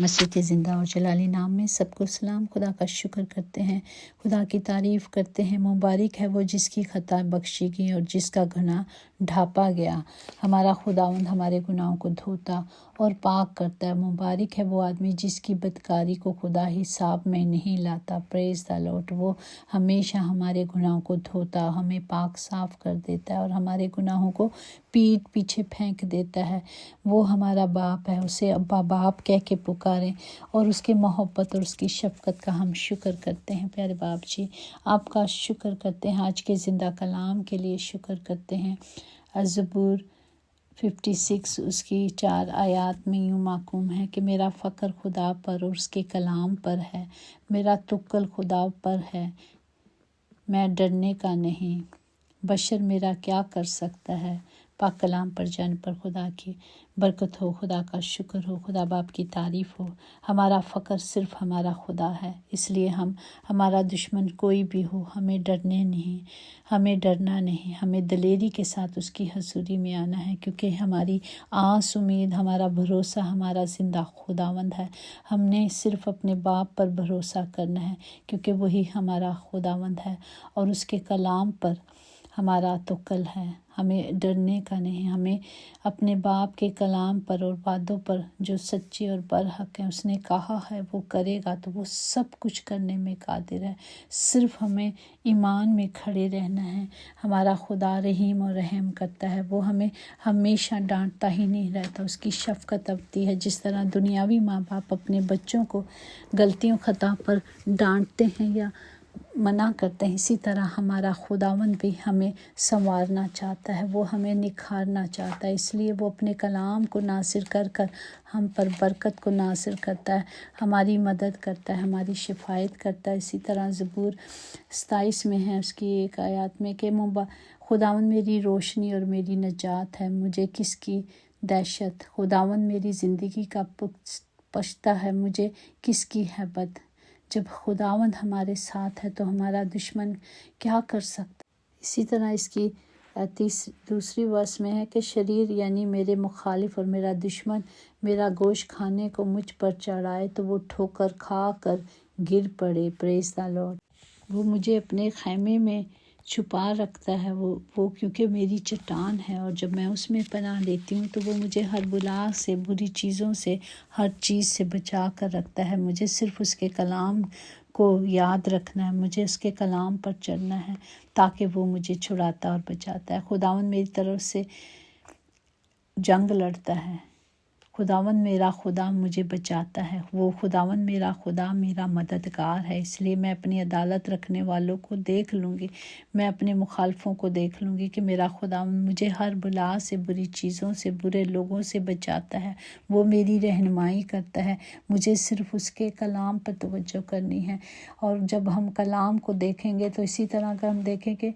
مسیح کے زندہ اور جلالی نام میں سب کو سلام۔ خدا کا شکر کرتے ہیں، خدا کی تعریف کرتے ہیں۔ مبارک ہے وہ جس کی خطا بخشی گئی اور جس کا گناہ ڈھانپا گیا۔ ہمارا خداوند ہمارے گناہوں کو دھوتا اور پاک کرتا ہے۔ مبارک ہے وہ آدمی جس کی بدکاری کو خدا حساب میں نہیں لاتا۔ پریز دی لارڈ۔ وہ ہمیشہ ہمارے گناہوں کو دھوتا، ہمیں پاک صاف کر دیتا ہے اور ہمارے گناہوں کو پیٹھ پیچھے پھینک دیتا ہے۔ وہ ہمارا باپ ہے، اسے ابا باپ کہہ کے پکاریں اور اس کے محبت اور اس کی شفقت کا ہم شکر کرتے ہیں۔ پیارے باپ جی، آپ کا شکر کرتے ہیں، آج کے زندہ کلام کے لیے شکر کرتے ہیں۔ زبور 56 اس کی 4 آیات میں یوں محکوم ہے کہ میرا فخر خدا پر اور اس کے کلام پر ہے، میرا توکل خدا پر ہے، میں ڈرنے کا نہیں۔ بشر میرا کیا کر سکتا ہے؟ پاک کلام پر جان پر خدا کی برکت ہو، خدا کا شکر ہو، خدا باپ کی تعریف ہو۔ ہمارا فخر صرف ہمارا خدا ہے، اس لیے ہمارا دشمن کوئی بھی ہو، ہمیں ڈرنا نہیں، ہمیں دلیری کے ساتھ اس کی حضوری میں آنا ہے، کیونکہ ہماری آس امید، ہمارا بھروسہ ہمارا زندہ خداوند ہے۔ ہم نے صرف اپنے باپ پر بھروسہ کرنا ہے، کیونکہ وہی ہمارا خداوند ہے اور اس کے کلام پر ہمارا توکل ہے۔ ہمیں ڈرنے کا نہیں، ہمیں اپنے باپ کے کلام پر اور وعدوں پر جو سچے اور برحق ہیں، اس نے کہا ہے وہ کرے گا تو وہ سب کچھ کرنے میں قادر ہے۔ صرف ہمیں ایمان میں کھڑے رہنا ہے۔ ہمارا خدا رحیم اور رحم کرتا ہے، وہ ہمیں ہمیشہ ڈانٹتا ہی نہیں رہتا، اس کی شفقت ابدی ہے۔ جس طرح دنیاوی ماں باپ اپنے بچوں کو غلطیوں خطا پر ڈانٹتے ہیں یا منع کرتے ہیں، اسی طرح ہمارا خداوند بھی ہمیں سنوارنا چاہتا ہے، وہ ہمیں نکھارنا چاہتا ہے۔ اس لیے وہ اپنے کلام کو نازل کر ہم پر برکت کو نازل کرتا ہے، ہماری مدد کرتا ہے، ہماری شفایت کرتا ہے۔ اسی طرح زبور 27 میں ہے اس کی 1 آیات میں کہ خداوند میری روشنی اور میری نجات ہے، مجھے کس کی دہشت؟ خداوند میری زندگی کا پشتہ ہے، مجھے کس کی ہیبت؟ جب خداوند ہمارے ساتھ ہے تو ہمارا دشمن کیا کر سکتا؟ اسی طرح اس کی دوسری ورس میں ہے کہ شریر یعنی میرے مخالف اور میرا دشمن میرا گوشت کھانے کو مجھ پر چڑھائے تو وہ ٹھوکر کھا کر گر پڑے۔ پریز دی لارڈ۔ وہ مجھے اپنے خیمے میں چھپا رکھتا ہے، وہ کیونکہ میری چٹان ہے، اور جب میں اس میں پناہ لیتی ہوں تو وہ مجھے ہر بلا سے، بری چیزوں سے، ہر چیز سے بچا کر رکھتا ہے۔ مجھے صرف اس کے کلام کو یاد رکھنا ہے، مجھے اس کے کلام پر چلنا ہے تاکہ وہ مجھے چھڑاتا اور بچاتا ہے۔ خداوند میری طرف سے جنگ لڑتا ہے، خداوند میرا خدا مجھے بچاتا ہے، وہ خداوند میرا خدا میرا مددگار ہے۔ اس لیے میں اپنی عدالت رکھنے والوں کو دیکھ لوں گی، میں اپنے مخالفوں کو دیکھ لوں گی کہ میرا خداوند مجھے ہر بلا سے، بری چیزوں سے، برے لوگوں سے بچاتا ہے، وہ میری رہنمائی کرتا ہے۔ مجھے صرف اس کے کلام پر توجہ کرنی ہے، اور جب ہم کلام کو دیکھیں گے تو اسی طرح اگر ہم دیکھیں کہ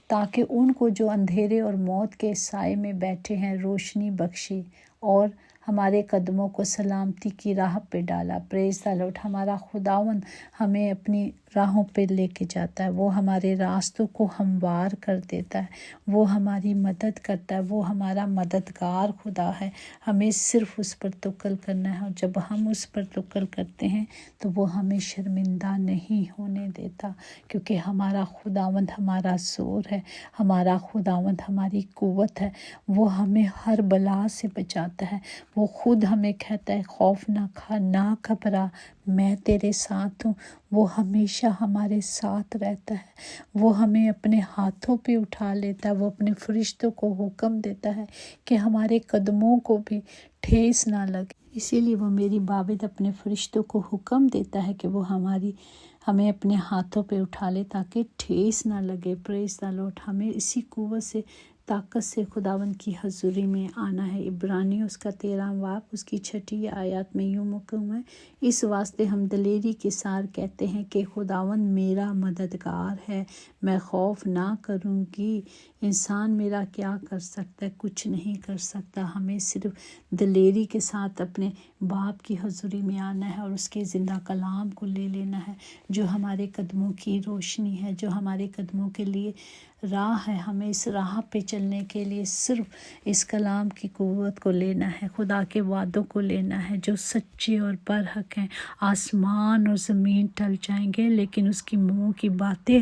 تاکہ ان کو جو اندھیرے اور موت کے سائے میں بیٹھے ہیں روشنی بخشی اور ہمارے قدموں کو سلامتی کی راہ پہ ڈالا۔ پریز دی لارڈ۔ ہمارا خداوند ہمیں اپنی راہوں پہ لے کے جاتا ہے، وہ ہمارے راستوں کو ہموار کر دیتا ہے، وہ ہماری مدد کرتا ہے، وہ ہمارا مددگار خدا ہے۔ ہمیں صرف اس پر توکل کرنا ہے، اور جب ہم اس پر توکل کرتے ہیں تو وہ ہمیں شرمندہ نہیں ہونے دیتا، کیونکہ ہمارا خداوند ہمارا زور ہے، ہمارا خداوند ہماری قوت ہے، وہ ہمیں ہر بلا سے بچاتا ہے۔ وہ خود ہمیں کہتا ہے خوف نہ کھا، نہ گھبرا، میں تیرے ساتھ ہوں۔ وہ ہمیشہ ہمارے ساتھ رہتا ہے، وہ ہمیں اپنے ہاتھوں پہ اٹھا لیتا ہے، وہ اپنے فرشتوں کو حکم دیتا ہے کہ ہمارے قدموں کو بھی ٹھیس نہ لگے۔ اسی لیے وہ میری باوند اپنے فرشتوں کو حکم دیتا ہے کہ وہ ہمیں اپنے ہاتھوں پہ اٹھا لے تاکہ ٹھیس نہ لگے۔ پریز دی لارڈ۔ ہمیں اسی قوت سے، طاقت سے خداوند کی حضوری میں آنا ہے۔ عبرانیوں اس کا 13 باب اس کی 6 آیات میں یوں محکوم ہے، اس واسطے ہم دلیری کے ساتھ کہتے ہیں کہ خداوند میرا مددگار ہے، میں خوف نہ کروں گی۔ انسان میرا کیا کر سکتا ہے؟ کچھ نہیں کر سکتا۔ ہمیں صرف دلیری کے ساتھ اپنے باپ کی حضوری میں آنا ہے اور اس کے زندہ کلام کو لے لینا ہے، جو ہمارے قدموں کی روشنی ہے، جو ہمارے قدموں کے لیے راہ ہے، ہمیں اس راہ پہ چلنے کے لیے صرف اس کلام کی قوت کو لینا ہے، خدا کے وعدوں کو لینا ہے جو سچے اور برحق ہیں۔ آسمان اور زمین ٹل جائیں گے لیکن اس کی منہ کی باتیں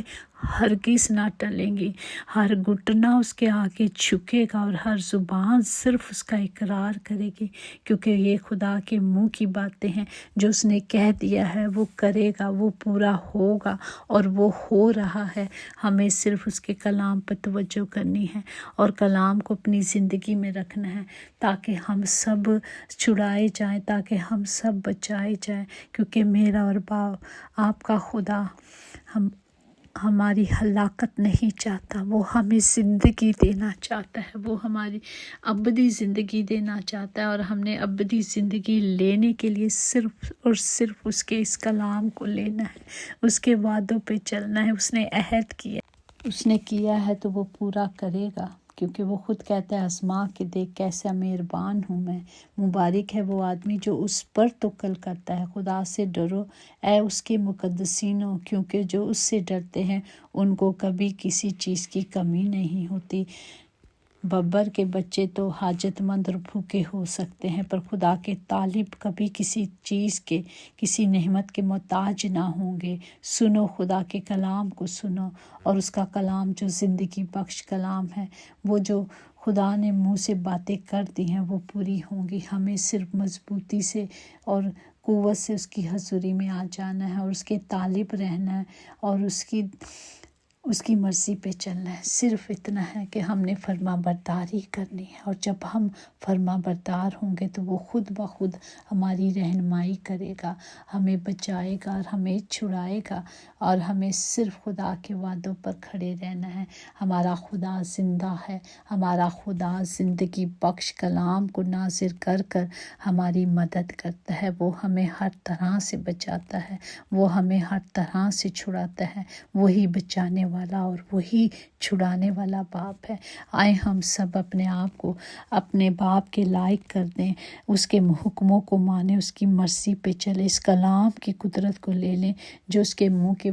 ہرگز نہ ٹلیں گی۔ ہر گھٹنا اس کے آگے جھکے گا اور ہر زبان صرف اس کا اقرار کرے گی، کیونکہ یہ خدا کے منہ کی باتیں ہیں۔ جو اس نے کہہ دیا ہے وہ کرے گا، وہ پورا ہوگا اور وہ ہو رہا ہے۔ ہمیں صرف اس کے کلام پر توجہ کرنی ہے اور کلام کو اپنی زندگی میں رکھنا ہے تاکہ ہم سب چھڑائے جائیں، تاکہ ہم سب بچائے جائیں، کیونکہ میرا اور آپ کا خدا ہماری ہلاکت نہیں چاہتا، وہ ہمیں زندگی دینا چاہتا ہے، وہ ہماری ابدی زندگی دینا چاہتا ہے، اور ہم نے ابدی زندگی لینے کے لیے صرف اور صرف اس کے اس کلام کو لینا ہے، اس کے وعدوں پہ چلنا ہے۔ اس نے عہد کیا، اس نے کیا ہے تو وہ پورا کرے گا، کیونکہ وہ خود کہتا ہے آزما کے دیکھ کیسا مہربان ہوں میں۔ مبارک ہے وہ آدمی جو اس پر توکل کرتا ہے۔ خدا سے ڈرو اے اس کے مقدسینوں، کیونکہ جو اس سے ڈرتے ہیں ان کو کبھی کسی چیز کی کمی نہیں ہوتی۔ ببر کے بچے تو حاجت مند اور بھوکے ہو سکتے ہیں، پر خدا کے طالب کبھی کسی چیز کے، کسی نعمت کے محتاج نہ ہوں گے۔ سنو خدا کے کلام کو سنو، اور اس کا کلام جو زندگی بخش کلام ہے، وہ جو خدا نے منہ سے باتیں کر دی ہیں وہ پوری ہوں گی۔ ہمیں صرف مضبوطی سے اور قوت سے اس کی حضوری میں آ جانا ہے اور اس کے طالب رہنا ہے اور اس کی مرضی پہ چلنا ہے۔ صرف اتنا ہے کہ ہم نے فرما برداری کرنی ہے، اور جب ہم فرما بردار ہوں گے تو وہ خود بخود ہماری رہنمائی کرے گا، ہمیں بچائے گا اور ہمیں چھڑائے گا، اور ہمیں صرف خدا کے وعدوں پر کھڑے رہنا ہے۔ ہمارا خدا زندہ ہے، ہمارا خدا زندگی بخش کلام کو نازل کر کر ہماری مدد کرتا ہے۔ وہ ہمیں ہر طرح سے بچاتا ہے، وہ ہمیں ہر طرح سے چھڑاتا ہے۔ وہی بچانے والا اور وہی چھڑانے والا باپ ہے۔ آئے ہم سب اپنے آپ کو اپنے باپ کے لائق کر دیں، اس کے حکموں کو مانیں، اس کی مرضی پہ چلیں، اس کلام کی قدرت کو لے لیں۔ جو اس کے منہ کی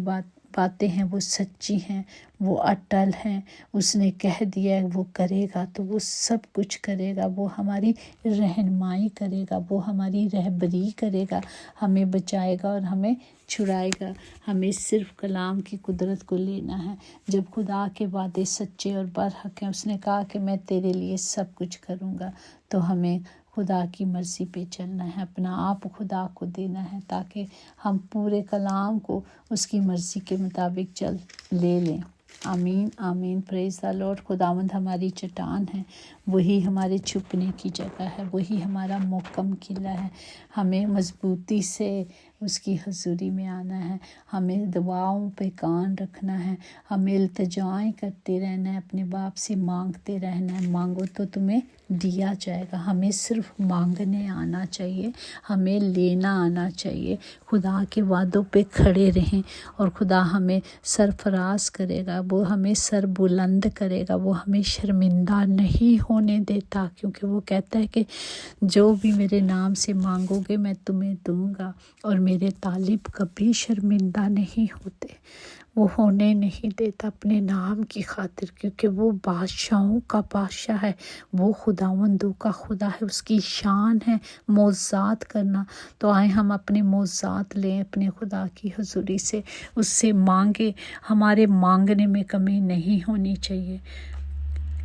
باتیں ہیں وہ سچی ہیں، وہ اٹل ہیں۔ اس نے کہہ دیا ہے وہ کرے گا تو وہ سب کچھ کرے گا۔ وہ ہماری رہنمائی کرے گا، وہ ہماری رہبری کرے گا، ہمیں بچائے گا اور ہمیں چھڑائے گا۔ ہمیں صرف کلام کی قدرت کو لینا ہے۔ جب خدا کے وعدے سچے اور برحق ہیں، اس نے کہا کہ میں تیرے لیے سب کچھ کروں گا، تو ہمیں خدا کی مرضی پہ چلنا ہے، اپنا آپ خدا کو دینا ہے تاکہ ہم پورے کلام کو اس کی مرضی کے مطابق لے لیں۔ آمین آمین، پریز دی لارڈ۔ خداوند ہماری چٹان ہے، وہی ہمارے چھپنے کی جگہ ہے، وہی ہمارا محکم قلعہ ہے۔ ہمیں مضبوطی سے اس کی حضوری میں آنا ہے، ہمیں دعاؤں پہ کان رکھنا ہے، ہمیں التجائیں کرتے رہنا ہے، اپنے باپ سے مانگتے رہنا ہے۔ مانگو تو تمہیں دیا جائے گا۔ ہمیں صرف مانگنے آنا چاہیے، ہمیں لینا آنا چاہیے۔ خدا کے وعدوں پہ کھڑے رہیں اور خدا ہمیں سرفراز کرے گا، وہ ہمیں سر بلند کرے گا، وہ ہمیں شرمندہ نہیں ہونے دیتا، کیونکہ وہ کہتا ہے کہ جو بھی میرے نام سے مانگو گے میں تمہیں دوں گا، اور میرے طالب کبھی شرمندہ نہیں ہوتے، وہ ہونے نہیں دیتا اپنے نام کی خاطر، کیونکہ وہ بادشاہوں کا بادشاہ ہے، وہ خداوندوں کا خدا ہے، اس کی شان ہے معجزات کرنا۔ تو آئے ہم اپنے معجزات لیں اپنے خدا کی حضوری سے، اس سے مانگے۔ ہمارے مانگنے میں کمی نہیں ہونی چاہیے،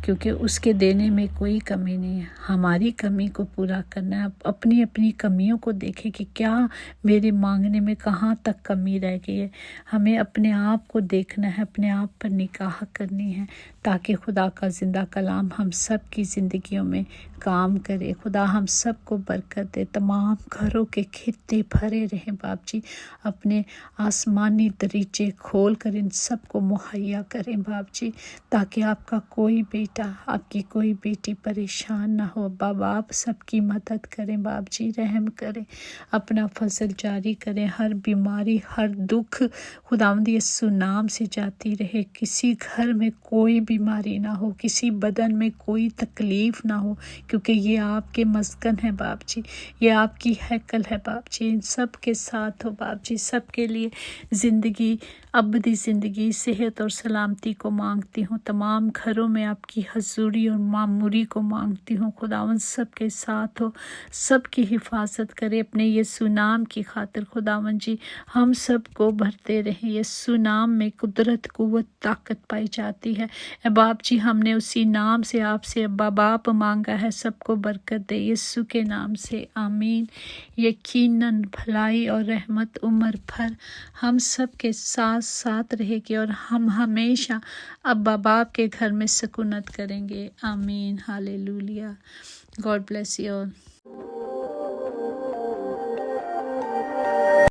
کیونکہ اس کے دینے میں کوئی کمی نہیں ہے۔ ہماری کمی کو پورا کرنا ہے، اپنی اپنی کمیوں کو دیکھیں کہ کیا میرے مانگنے میں کہاں تک کمی رہ گئی ہے۔ ہمیں اپنے آپ کو دیکھنا ہے، اپنے آپ پر نگاہ کرنی ہے، تاکہ خدا کا زندہ کلام ہم سب کی زندگیوں میں کام کرے۔ خدا ہم سب کو برکت دے، تمام گھروں کے خطے بھرے رہیں باپ جی، اپنے آسمانی دریچے کھول کر ان سب کو مہیا کریں باپ جی، تاکہ آپ کا کوئی بے بیٹا، آپ کی کوئی بیٹی پریشان نہ ہو۔ ابا باپ سب کی مدد کریں، باپ جی رحم کریں، اپنا فضل جاری کریں۔ ہر بیماری، ہر دکھ خداوند یسوع نام سے جاتی رہے۔ کسی گھر میں کوئی بیماری نہ ہو، کسی بدن میں کوئی تکلیف نہ ہو، کیونکہ یہ آپ کے مسکن ہے باپ جی، یہ آپ کی ہیکل ہے باپ جی۔ ان سب کے ساتھ ہو باپ جی، سب کے لیے زندگی، ابدی زندگی، صحت اور سلامتی کو مانگتی ہوں۔ تمام گھروں میں آپ کی حضوری اور معموری کو مانگتی ہوں۔ خداوند سب کے ساتھ ہو، سب کی حفاظت کرے اپنے یسوع نام کی خاطر۔ خداوند جی ہم سب کو بھرتے رہیں، یسوع نام میں قدرت، قوت، طاقت پائی جاتی ہے۔ اے باپ جی ہم نے اسی نام سے آپ سے ابا باپ مانگا ہے، سب کو برکت دے یسوع کے نام سے، آمین۔ یقیناً بھلائی اور رحمت عمر بھر ہم سب کے ساتھ ساتھ رہے گی، اور ہم ہمیشہ ابا باپ کے گھر میں سکونت کریں گے، آمین، hallelujah. God bless you all.